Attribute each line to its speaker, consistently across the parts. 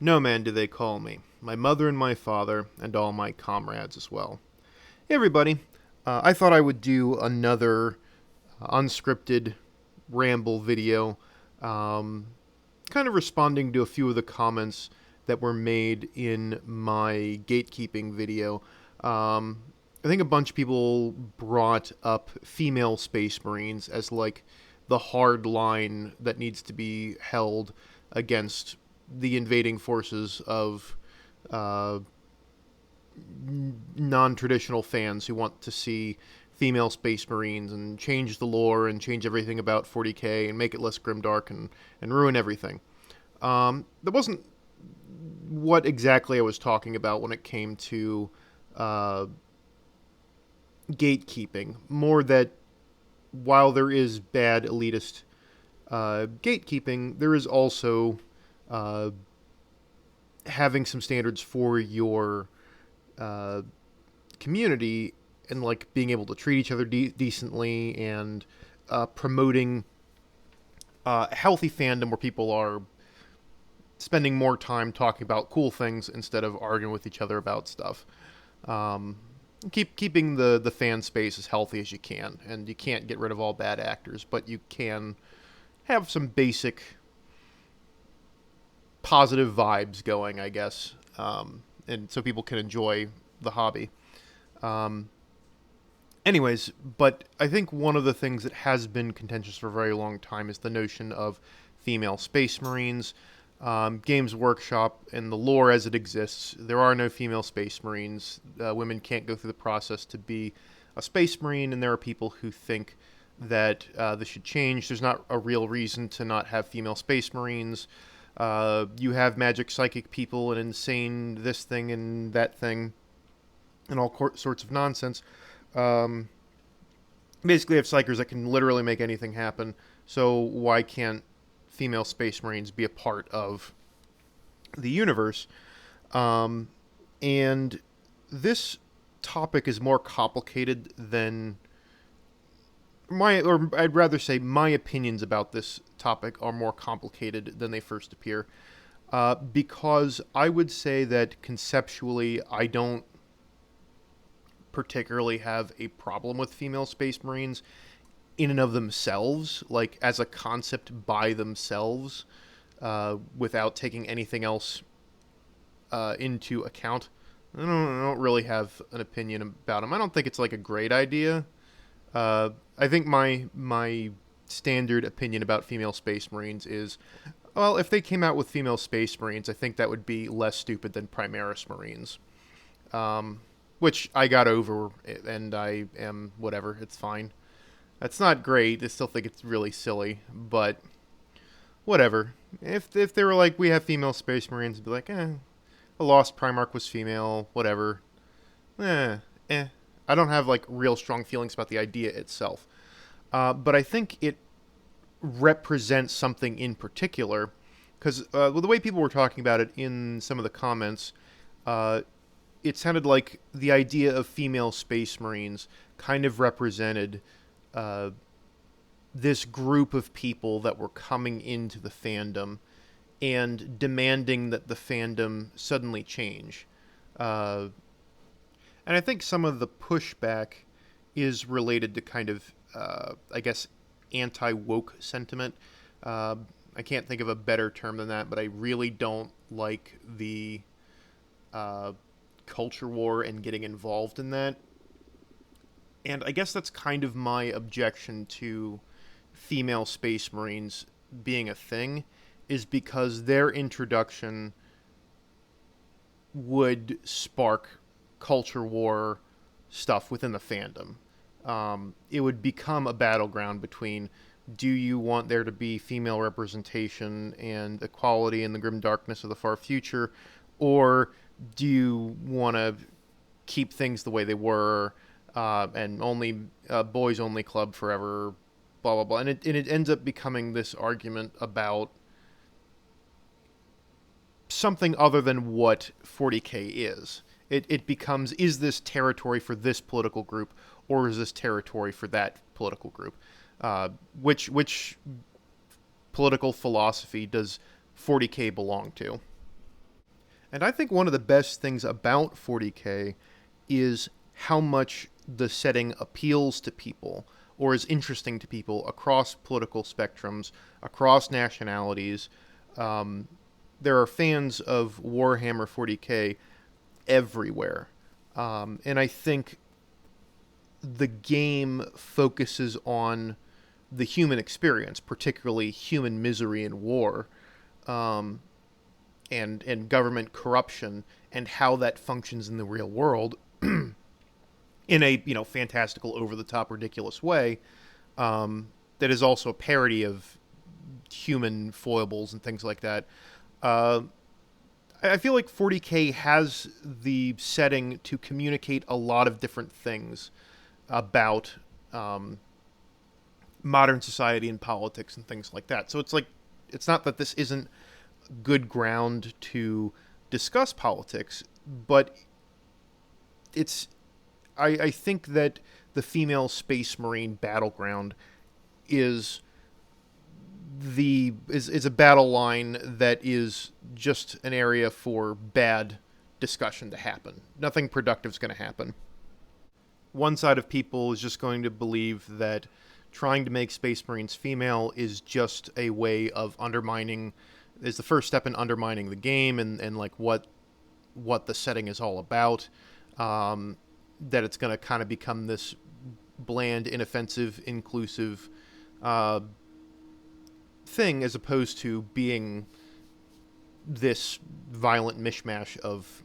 Speaker 1: Noman do they call me, my mother and my father, and all my comrades as well. Hey everybody, I thought I would do another unscripted ramble video, um, kind of responding to a few of the comments that were made in my gatekeeping video. I think a bunch of people brought up female space marines as like the hard line that needs to be held against the invading forces of uh, non-traditional fans who want to see female space marines and change the lore and change everything about 40k and make it less grimdark and ruin everything. That wasn't what exactly I was talking about when it came to uh, gatekeeping. More that while there is bad elitist gatekeeping, there is also uh, having some standards for your uh, community and like being able to treat each other decently and promoting healthy fandom where people are spending more time talking about cool things instead of arguing with each other about stuff. Um, keeping the fan space as healthy as you can, and you can't get rid of all bad actors, but you can have some basic positive vibes going, I guess, and so people can enjoy the hobby. Um, Anyways, but I think one of the things that has been contentious for a very long time is the notion of female space marines. Games Workshop and the lore as it exists, there are no female space marines. Women can't go through the process to be a space marine, and there are people who think that this should change. There's not a real reason to not have female space marines. You have magic psychic people and insane this thing and that thing and all sorts of nonsense. Um, Basically, have psychers that can literally make anything happen. So why can't female space marines be a part of the universe? Um, and this topic is more complicated than or I'd rather say my opinions about this topic are more complicated than they first appear. Because I would say that conceptually, I don't particularly have a problem with female space marines in and of themselves, like as a concept by themselves, without taking anything else into account. I don't really have an opinion about them. I don't think it's like a great idea. I think my standard opinion about female space marines is, well, if they came out with female space marines, I think that would be less stupid than Primaris marines. Which I got over, and I am whatever. It's fine. That's not great. I still think it's really silly, but whatever. If they were like, we have female space marines, I'd be like, a Lost Primarch was female, whatever. Eh, eh. I don't have like real strong feelings about the idea itself, but I think it represents something in particular, because the way people were talking about it in some of the comments, it sounded like the idea of female space marines kind of represented uh, this group of people that were coming into the fandom and demanding that the fandom suddenly change. Uh, and I think some of the pushback is related to kind of, I guess, anti-woke sentiment. Uh, I can't think of a better term than that, but I really don't like the uh, culture war and getting involved in that. And I guess that's kind of my objection to female space marines being a thing, is because their introduction would spark culture war stuff within the fandom. It would become a battleground between, do you want there to be female representation and equality in the grim darkness of the far future, or do you want to keep things the way they were, and only boys only club forever, blah blah blah, and it ends up becoming this argument about something other than what 40k is. It becomes, is this territory for this political group, or is this territory for that political group? Which political philosophy does 40k belong to? And I think one of the best things about 40K is how much the setting appeals to people or is interesting to people across political spectrums, across nationalities. Um, there are fans of Warhammer 40K everywhere. And I think the game focuses on the human experience, particularly human misery and war, um, and government corruption, and how that functions in the real world in a fantastical, over the top, ridiculous way. That is also a parody of human foibles and things like that. Uh, I feel like 40K has the setting to communicate a lot of different things about um, modern society and politics and things like that. So it's like, it's not that this isn't good ground to discuss politics, but it's I think that the female space marine battleground is is a battle line that is just an area for bad discussion to happen. Nothing productive is going to happen. One side of people is just going to believe that trying to make space marines female is just a way of undermining, is the first step in undermining the game and like what the setting is all about. That it's going to kind of become this bland, inoffensive, inclusive thing, as opposed to being this violent mishmash of,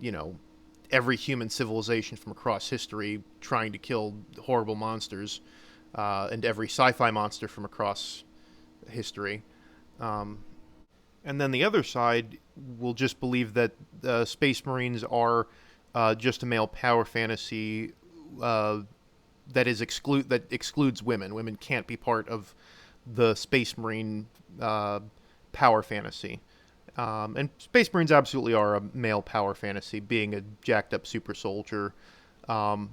Speaker 1: you know, every human civilization from across history trying to kill horrible monsters, and every sci-fi monster from across history. Um, and then the other side will just believe that Space Marines are just a male power fantasy that excludes women. Women can't be part of the Space Marine power fantasy. And Space Marines absolutely are a male power fantasy, being a jacked up super soldier um,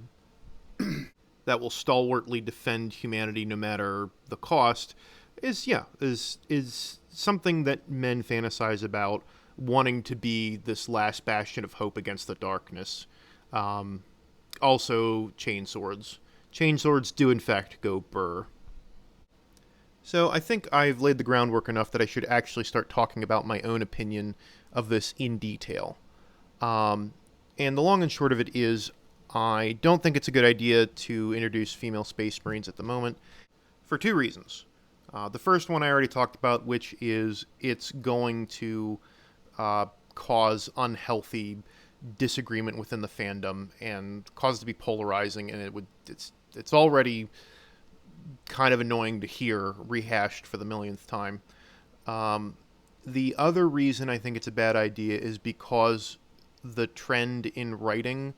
Speaker 1: that will stalwartly defend humanity no matter the cost. Is something that men fantasize about, wanting to be this last bastion of hope against the darkness. Also, chainswords. Chainswords do in fact go burr. So I think I've laid the groundwork enough that I should actually start talking about my own opinion of this in detail. Um, and the long and short of it is, I don't think it's a good idea to introduce female Space Marines at the moment for two reasons. The first one I already talked about, which is it's going to cause unhealthy disagreement within the fandom and cause it to be polarizing, and it's already kind of annoying to hear rehashed for the millionth time. The other reason I think it's a bad idea is because the trend in writing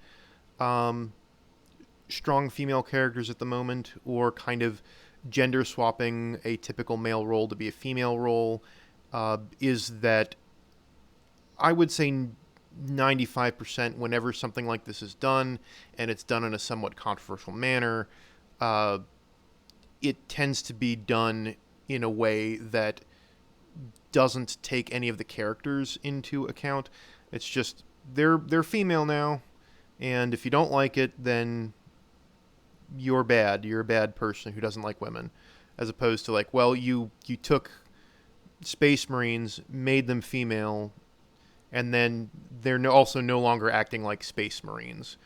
Speaker 1: strong female characters at the moment, or kind of gender swapping a typical male role to be a female role, is that I would say 95% whenever something like this is done, and it's done in a somewhat controversial manner, it tends to be done in a way that doesn't take any of the characters into account. It's just they're female now, and if you don't like it, then you're bad. You're a bad person who doesn't like women, as opposed to like, well, you took Space Marines, made them female, and then they're also no longer acting like Space Marines,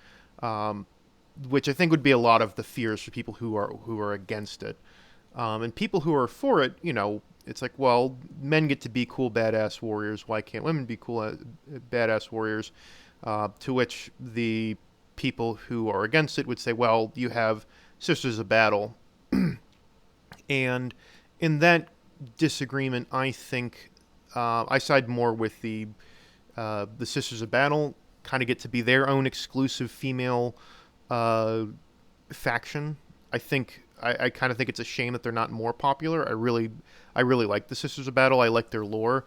Speaker 1: which I think would be a lot of the fears for people who are against it, and people who are for it. It's like, well, men get to be cool, badass warriors. Why can't women be cool, badass warriors? To which the people who are against it would say, well, you have Sisters of Battle. And in that disagreement, I think I side more with the Sisters of Battle. Kind of get to be their own exclusive female faction. I kind of think it's a shame that they're not more popular. I really like the Sisters of Battle. I like their lore.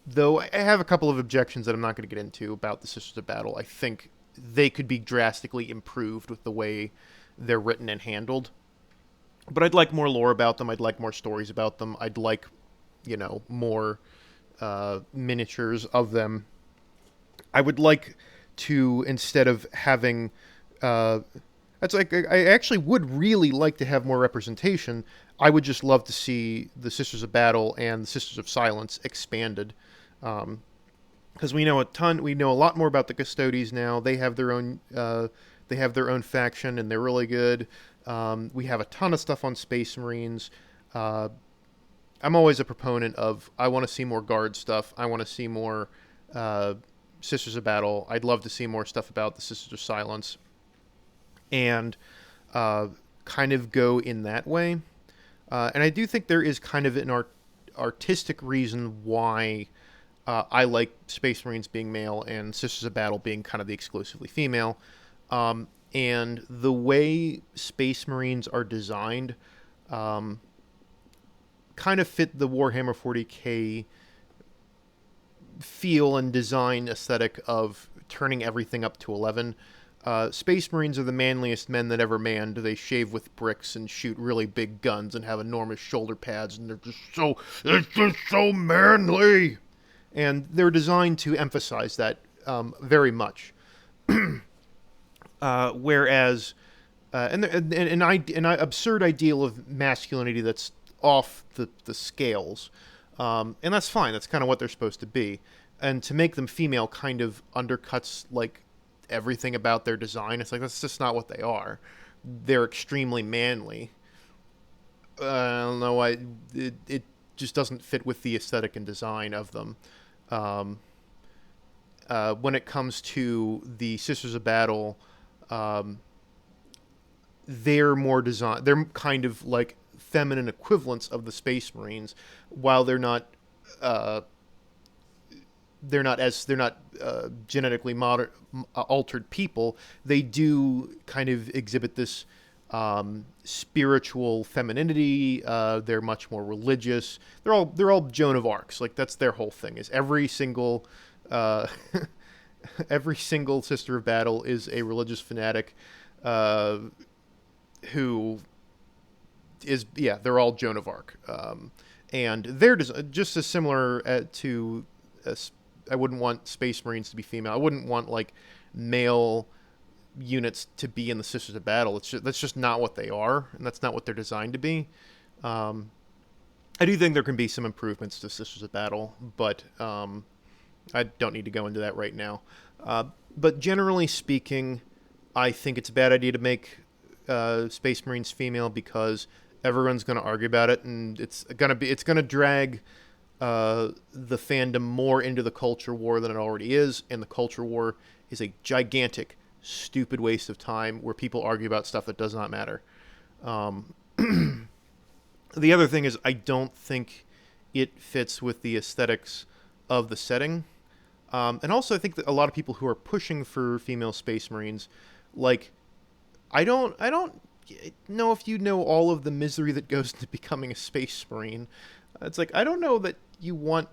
Speaker 1: Though I have a couple of objections that I'm not going to get into about the Sisters of Battle. I think they could be drastically improved with the way they're written and handled. But I'd like more lore about them. I'd like more stories about them. I'd like, more miniatures of them I would like to, instead of having, uh, that's like, I actually would really like to have more representation. I would just love to see the Sisters of Battle and the Sisters of Silence expanded. Because we know a ton, we know a lot more about the Custodes now. They have their own faction, and they're really good. We have a ton of stuff on Space Marines. Uh, I'm always a proponent of, I want to see more guard stuff. I want to see more uh, Sisters of Battle. I'd love to see more stuff about the Sisters of Silence, and uh, kind of go in that way. And I do think there is kind of an artistic reason why I like Space Marines being male and Sisters of Battle being kind of the exclusively female. And the way Space Marines are designed um, kind of fit the Warhammer 40k feel and design aesthetic of turning everything up to 11. Space Marines are the manliest men that ever manned. They shave with bricks and shoot really big guns and have enormous shoulder pads, and it's just so manly. And they're designed to emphasize that very much. Whereas, an absurd ideal of masculinity that's off the scales. And that's fine. That's kind of what they're supposed to be. And to make them female kind of undercuts like everything about their design. It's like that's just not what they are. They're extremely manly. I don't know. It just doesn't fit with the aesthetic and design of them. Um, when it comes to the Sisters of Battle, um, they're more design. They're kind of like feminine equivalents of the Space Marines, while uh, they're not genetically altered people. They do kind of exhibit this spiritual femininity. They're much more religious. They're all Joan of Arcs. Like that's their whole thing. Is every single uh, every single Sister of Battle is a religious fanatic uh, who is they're all Joan of Arc, and they're just as similar to. I wouldn't want Space Marines to be female. I wouldn't want like male units to be in the Sisters of Battle. That's just not what they are, and that's not what they're designed to be. Um, I do think there can be some improvements to Sisters of Battle, but I don't need to go into that right now. But generally speaking, I think it's a bad idea to make Space Marines female because everyone's going to argue about it, and it's going to drag the fandom more into the culture war than it already is, and the culture war is a gigantic, stupid waste of time where people argue about stuff that does not matter. Um, the other thing is I don't think it fits with the aesthetics of the setting. And also I think that a lot of people who are pushing for female Space Marines, like, I don't know if you know all of the misery that goes into becoming a Space Marine. It's like, I don't know that you want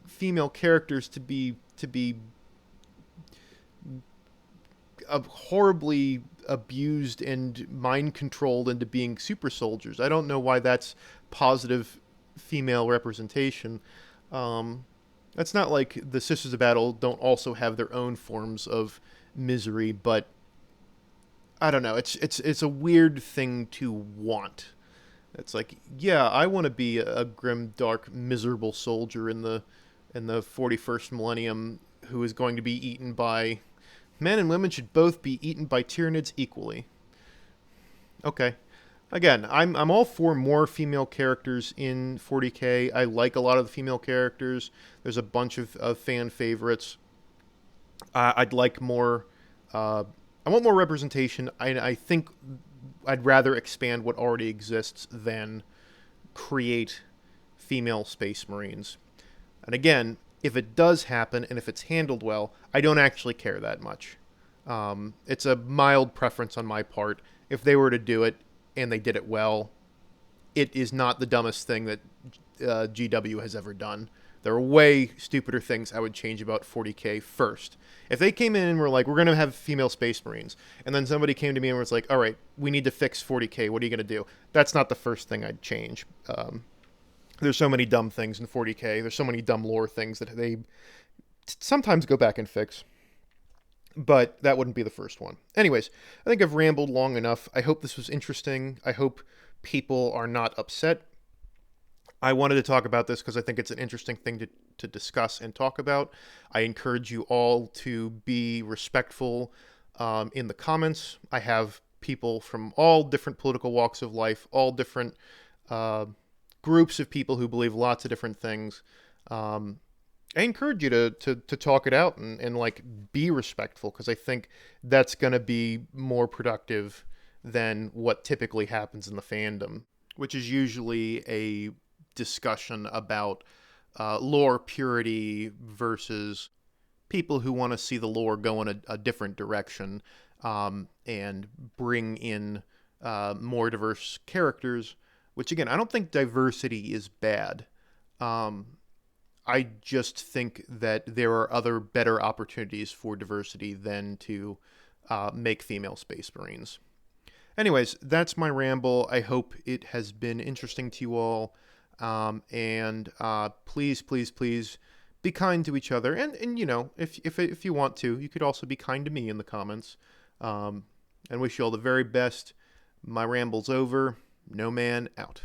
Speaker 1: female characters to be horribly abused and mind controlled into being super soldiers. I don't know why that's positive female representation. That's not like the Sisters of Battle don't also have their own forms of misery, but I don't know. It's a weird thing to want. It's like, yeah, I want to be a grim, dark, miserable soldier in the 41st millennium who is going to be eaten by men and women should both be eaten by Tyranids equally. Okay. Again, I'm all for more female characters in 40k. I like a lot of the female characters. There's a bunch of fan favorites. I'd like more. I want more representation. I think I'd rather expand what already exists than create female Space Marines. And again, if it does happen and if it's handled well, I don't actually care that much. It's a mild preference on my part. If they were to do it and they did it well, it is not the dumbest thing that GW has ever done. There are way stupider things I would change about 40k first. If they came in and were like, we're going to have female Space Marines, and then somebody came to me and was like, all right, we need to fix 40k, what are you going to do? That's not the first thing I'd change. There's so many dumb things in 40k. There's so many dumb lore things that they sometimes go back and fix, but that wouldn't be the first one. Anyways, I think I've rambled long enough. I hope this was interesting. I hope people are not upset. I wanted to talk about this because I think it's an interesting thing to discuss and talk about. I encourage you all to be respectful in the comments. I have people from all different political walks of life, all different uh, groups of people who believe lots of different things. Um, I encourage you to talk it out and like be respectful, because I think that's going to be more productive than what typically happens in the fandom, which is usually a discussion about lore purity versus people who want to see the lore go in a different direction, and bring in more diverse characters. Which again, I don't think diversity is bad. Um, I just think that there are other better opportunities for diversity than to make female Space Marines. Anyways, that's my ramble. I hope it has been interesting to you all. And please, please, please be kind to each other. And you know, if you want to, you could also be kind to me in the comments. And wish you all the very best. My ramble's over. Noman out.